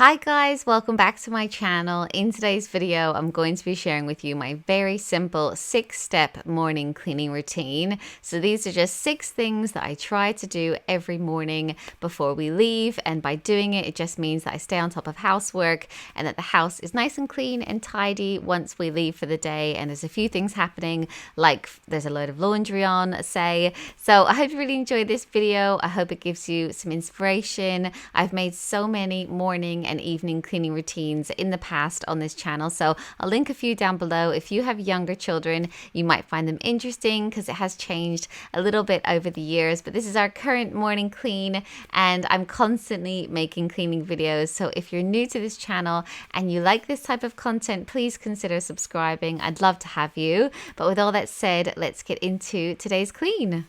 Hi guys, welcome back to my channel. In today's video, I'm going to be sharing with you my very simple 6-step morning cleaning routine. So these are just 6 things that I try to do every morning before we leave. And by doing it, it just means that I stay on top of housework and that the house is nice and clean and tidy once we leave for the day. And there's a few things happening, like there's a load of laundry on, say. So I hope you really enjoyed this video. I hope it gives you some inspiration. I've made so many morning and evening cleaning routines in the past on this channel, so I'll link a few down below. If you have younger children, you might find them interesting because it has changed a little bit over the years, but this is our current morning clean and I'm constantly making cleaning videos. So if you're new to this channel and you like this type of content, please consider subscribing. I'd love to have you. But with all that said, let's get into today's clean.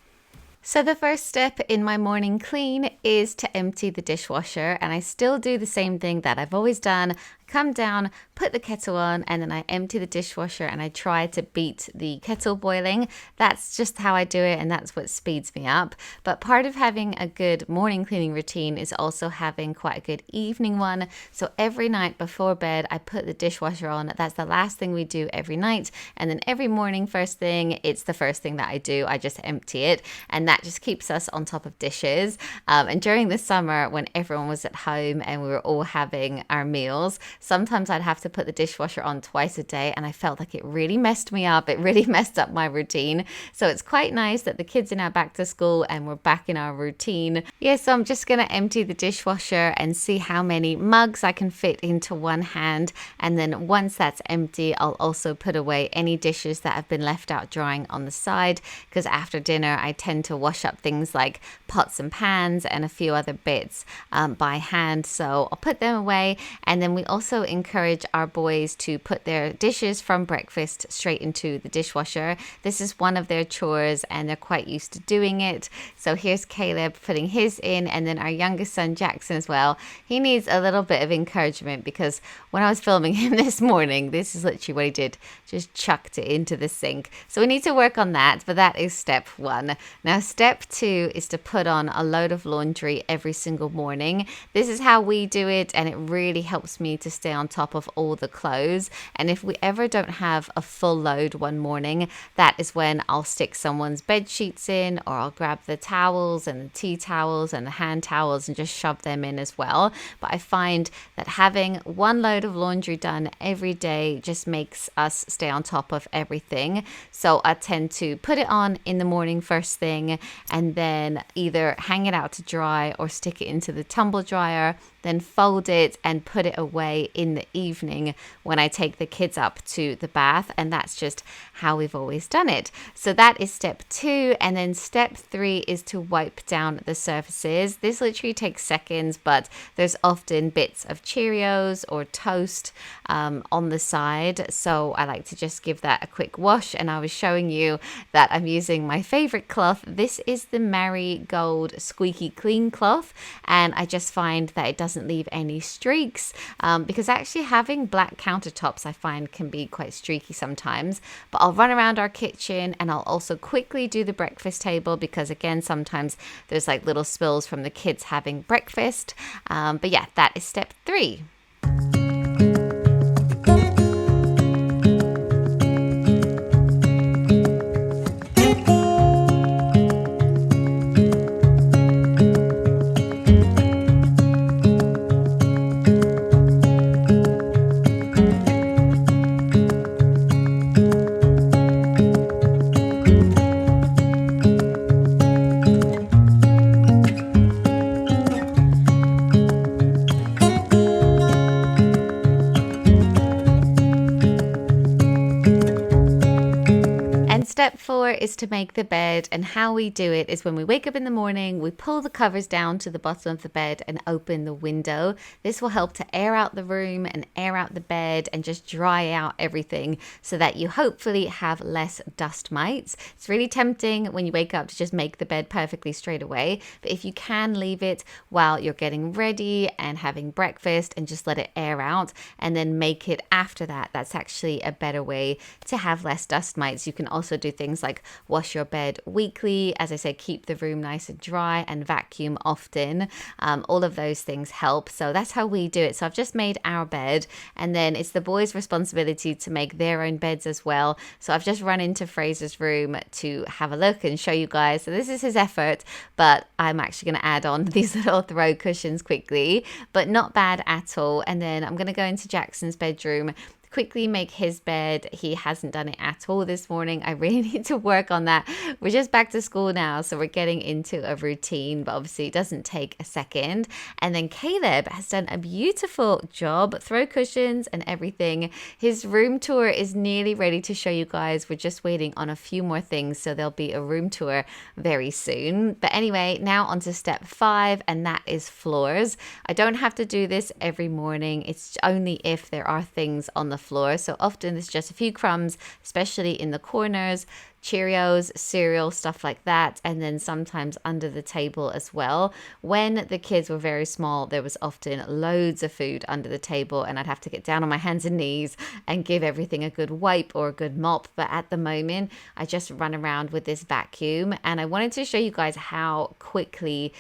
So the first step in my morning clean is to empty the dishwasher, and I still do the same thing that I've always done. Come down, put the kettle on, and then I empty the dishwasher and I try to beat the kettle boiling. That's just how I do it, and that's what speeds me up. But part of having a good morning cleaning routine is also having quite a good evening one. So every night before bed, I put the dishwasher on. That's the last thing we do every night. And then every morning, first thing, it's the first thing that I do. I just empty it, and that just keeps us on top of dishes. And during the summer, when everyone was at home and we were all having our meals, sometimes I'd have to put the dishwasher on twice a day, and I felt like it really messed me up. It really messed up my routine. So it's quite nice that the kids are now back to school and we're back in our routine. Yeah, so I'm just going to empty the dishwasher and see how many mugs I can fit into one hand. And then once that's empty, I'll also put away any dishes that have been left out drying on the side, because after dinner, I tend to wash up things like pots and pans and a few other bits by hand. So I'll put them away, and then we also encourage our boys to put their dishes from breakfast straight into the dishwasher. This is one of their chores and they're quite used to doing it. So here's Caleb putting his in, and then our youngest son Jackson as well. He needs a little bit of encouragement because when I was filming him this morning, this is literally what he did, just chucked it into the sink. So we need to work on that, but that is step 1. Now step 2 is to put on a load of laundry every single morning. This is how we do it, and it really helps me to stay on top of all the clothes. And if we ever don't have a full load one morning, that is when I'll stick someone's bed sheets in, or I'll grab the towels and the tea towels and the hand towels and just shove them in as well. But I find that having one load of laundry done every day just makes us stay on top of everything. So I tend to put it on in the morning first thing, and then either hang it out to dry or stick it into the tumble dryer, then fold it and put it away in the evening when I take the kids up to the bath. And that's just how we've always done it. So that is step 2. And then step 3 is to wipe down the surfaces. This literally takes seconds, but there's often bits of Cheerios or toast on the side. So I like to just give that a quick wash. And I was showing you that I'm using my favorite cloth. This is the Marigold Squeaky Clean cloth. And I just find that it doesn't leave any streaks, because actually having black countertops I find can be quite streaky sometimes. But I'll run around our kitchen, and I'll also quickly do the breakfast table, because again sometimes there's like little spills from the kids having breakfast. But yeah, that is step 3. Step 4 is to make the bed, and how we do it is when we wake up in the morning, we pull the covers down to the bottom of the bed and open the window. This will help to air out the room and air out the bed and just dry out everything so that you hopefully have less dust mites. It's really tempting when you wake up to just make the bed perfectly straight away, but if you can leave it while you're getting ready and having breakfast and just let it air out and then make it after that, that's actually a better way to have less dust mites. You can also do things things like wash your bed weekly, as I said, keep the room nice and dry, and vacuum often. All of those things help. So that's how we do it. So I've just made our bed, and then it's the boys' responsibility to make their own beds as well. So I've just run into Fraser's room to have a look and show you guys. So this is his effort, but I'm actually going to add on these little throw cushions quickly, but not bad at all. And then I'm going to go into Jackson's bedroom, quickly make his bed. He hasn't done it at all this morning. I really need to work on that. We're just back to school now, so we're getting into a routine, but obviously it doesn't take a second. And then Caleb has done a beautiful job, throw cushions and everything. His room tour is nearly ready to show you guys. We're just waiting on a few more things, so there'll be a room tour very soon. But anyway, now on to step 5, and that is floors. I don't have to do this every morning. It's only if there are things on the floor. So often it's just a few crumbs, especially in the corners, Cheerios, cereal, stuff like that, and then sometimes under the table as well. When the kids were very small, there was often loads of food under the table, and I'd have to get down on my hands and knees and give everything a good wipe or a good mop. But at the moment, I just run around with this vacuum, and I wanted to show you guys how quickly,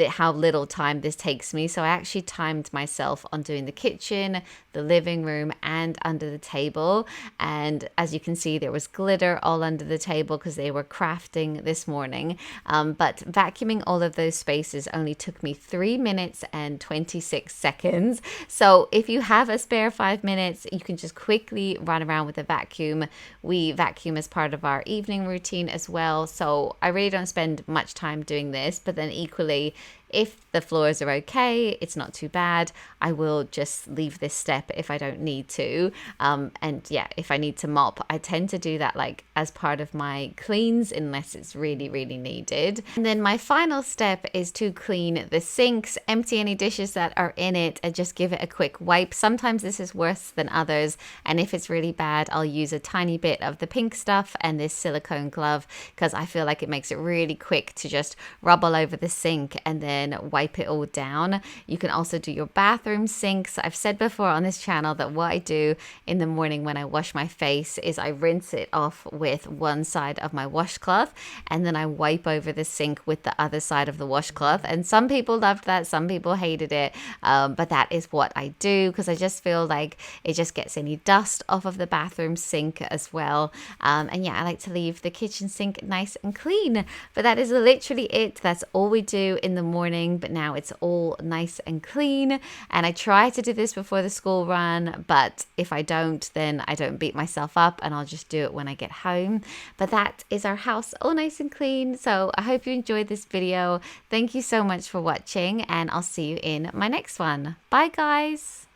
how little time this takes me. So I actually timed myself on doing the kitchen, the living room, and under the table. And as you can see, there was glitter all under the table because they were crafting this morning. But vacuuming all of those spaces only took me 3 minutes and 26 seconds. So if you have a spare 5 minutes, you can just quickly run around with a vacuum. We vacuum as part of our evening routine as well. So I really don't spend much time doing this, but then equally, if the floors are okay, it's not too bad, I will just leave this step if I don't need to. And yeah, if I need to mop, I tend to do that as part of my cleans unless it's really, really needed. And then my final step is to clean the sinks, empty any dishes that are in it, and just give it a quick wipe. Sometimes this is worse than others, and if it's really bad, I'll use a tiny bit of the pink stuff and this silicone glove, because I feel like it makes it really quick to just rub all over the sink and then wipe it all down. You can also do your bathroom sinks. I've said before on this channel that what I do in the morning when I wash my face is I rinse it off with one side of my washcloth, and then I wipe over the sink with the other side of the washcloth. And some people loved that, some people hated it, but that is what I do because I just feel like it just gets any dust off of the bathroom sink as well. And yeah, I like to leave the kitchen sink nice and clean. But that is literally it. That's all we do in the morning, but now it's all nice and clean. And I try to do this before the school run, but if I don't, then I don't beat myself up and I'll just do it when I get home. But that is our house all nice and clean. So I hope you enjoyed this video. Thank you so much for watching, and I'll see you in my next one. Bye guys.